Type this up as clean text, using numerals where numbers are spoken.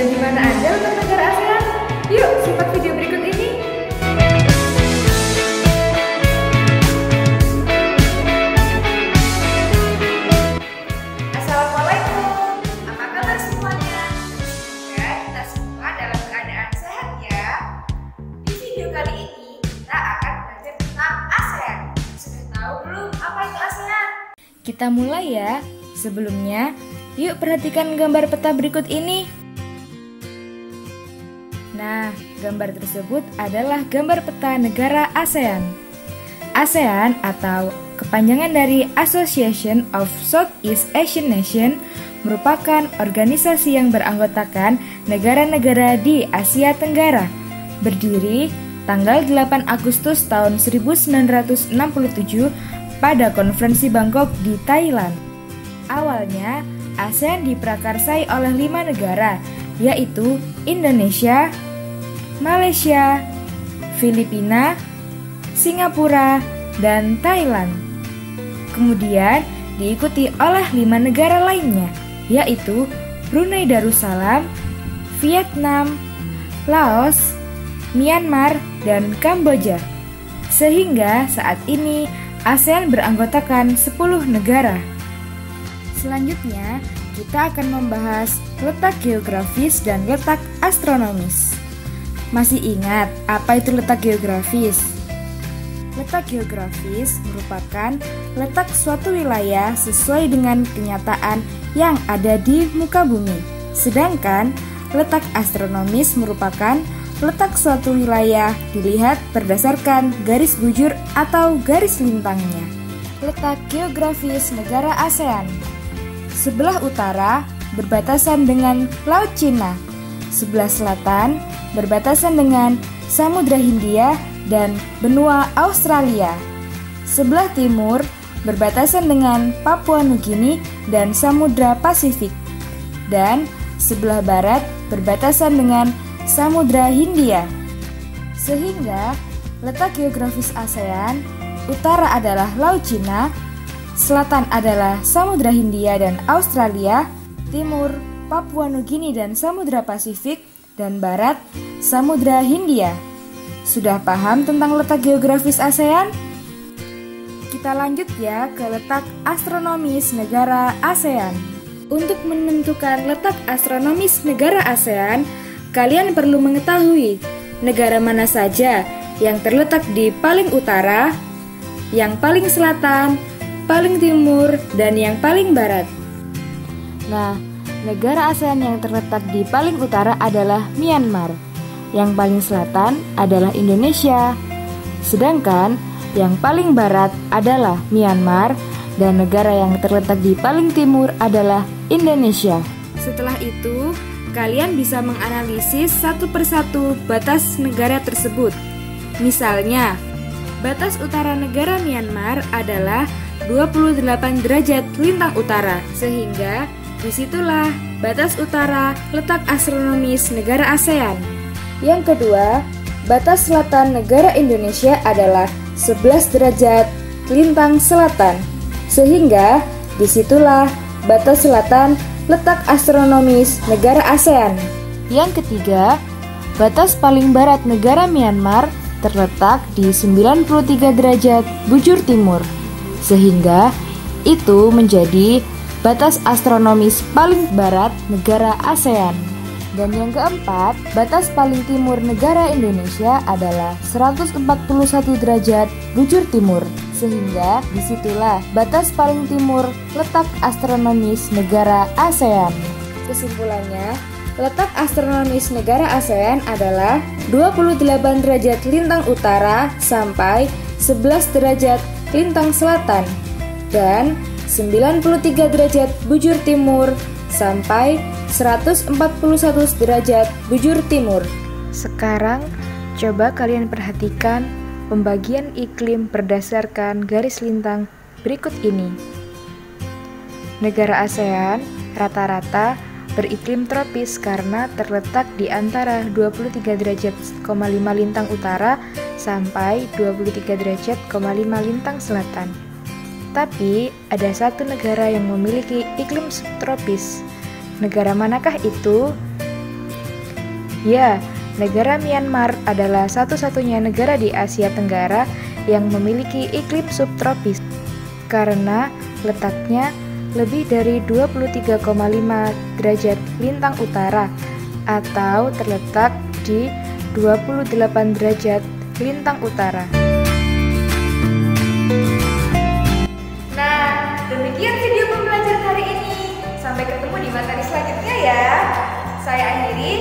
Dan di mana aja untuk negara ASEAN? Yuk, simak video berikut ini. Assalamualaikum, apa kabar semuanya? Semoga kita semua dalam keadaan sehat ya. Di video kali ini kita akan belajar tentang ASEAN. Sudah tahu belum apa itu ASEAN? Kita mulai ya. Sebelumnya, yuk perhatikan gambar peta berikut ini. Nah, gambar tersebut adalah gambar peta negara ASEAN. ASEAN atau kepanjangan dari Association of Southeast Asian Nations merupakan organisasi yang beranggotakan negara-negara di Asia Tenggara. Berdiri tanggal 8 Agustus tahun 1967 pada konferensi Bangkok di Thailand. Awalnya, ASEAN diprakarsai oleh 5 negara, yaitu Indonesia, Malaysia, Filipina, Singapura, dan Thailand. Kemudian diikuti oleh 5 negara lainnya, yaitu Brunei Darussalam, Vietnam, Laos, Myanmar, dan Kamboja. Sehingga saat ini ASEAN beranggotakan 10 negara. Selanjutnya, kita akan membahas letak geografis dan letak astronomis. Masih ingat apa itu letak geografis? Letak geografis merupakan letak suatu wilayah sesuai dengan kenyataan yang ada di muka bumi. Sedangkan letak astronomis merupakan letak suatu wilayah dilihat berdasarkan garis bujur atau garis lintangnya. Letak geografis negara ASEAN. Sebelah utara berbatasan dengan Laut Cina, sebelah selatan berbatasan dengan Samudra Hindia dan benua Australia, sebelah timur berbatasan dengan Papua Nugini dan Samudra Pasifik, dan sebelah barat berbatasan dengan Samudra Hindia. Sehingga letak geografis ASEAN, utara adalah Laut Cina, selatan adalah Samudra Hindia dan Australia, timur Papua Nugini dan Samudra Pasifik, dan barat Samudra Hindia. Sudah paham tentang letak geografis ASEAN? Kita lanjut ya ke letak astronomis negara ASEAN. Untuk menentukan letak astronomis negara ASEAN, kalian perlu mengetahui negara mana saja yang terletak di paling utara, yang paling selatan, paling timur, dan yang paling barat. Nah, negara ASEAN yang terletak di paling utara adalah Myanmar. Yang paling selatan adalah Indonesia. Sedangkan yang paling barat adalah Myanmar, dan negara yang terletak di paling timur adalah Indonesia. Setelah itu, kalian bisa menganalisis satu persatu batas negara tersebut. Misalnya, batas utara negara Myanmar adalah 28 derajat lintang utara, sehingga disitulah batas utara letak astronomis negara ASEAN. Yang kedua, batas selatan negara Indonesia adalah 11 derajat lintang selatan, sehingga disitulah batas selatan letak astronomis negara ASEAN. Yang ketiga, batas paling barat negara Myanmar terletak di 93 derajat bujur timur, sehingga itu menjadi batas astronomis paling barat negara ASEAN. Dan yang keempat, batas paling timur negara Indonesia adalah 141 derajat bujur timur, sehingga disitulah batas paling timur letak astronomis negara ASEAN. Kesimpulannya, letak astronomis negara ASEAN adalah 28 derajat lintang utara sampai 11 derajat lintang selatan, dan 93 derajat bujur timur sampai 141 derajat bujur timur. Sekarang, coba kalian perhatikan pembagian iklim berdasarkan garis lintang berikut ini. Negara ASEAN rata-rata beriklim tropis karena terletak di antara 23 derajat, 5 lintang utara sampai 23 derajat, 5 lintang selatan. Tapi ada satu negara yang memiliki iklim subtropis. Negara manakah itu? Ya, negara Myanmar adalah satu-satunya negara di Asia Tenggara yang memiliki iklim subtropis karena letaknya lebih dari 23,5 derajat lintang utara atau terletak di 28 derajat lintang utara. Nah, demikian video pembelajaran hari ini. Sampai ketemu di materi selanjutnya ya. Saya akhiri.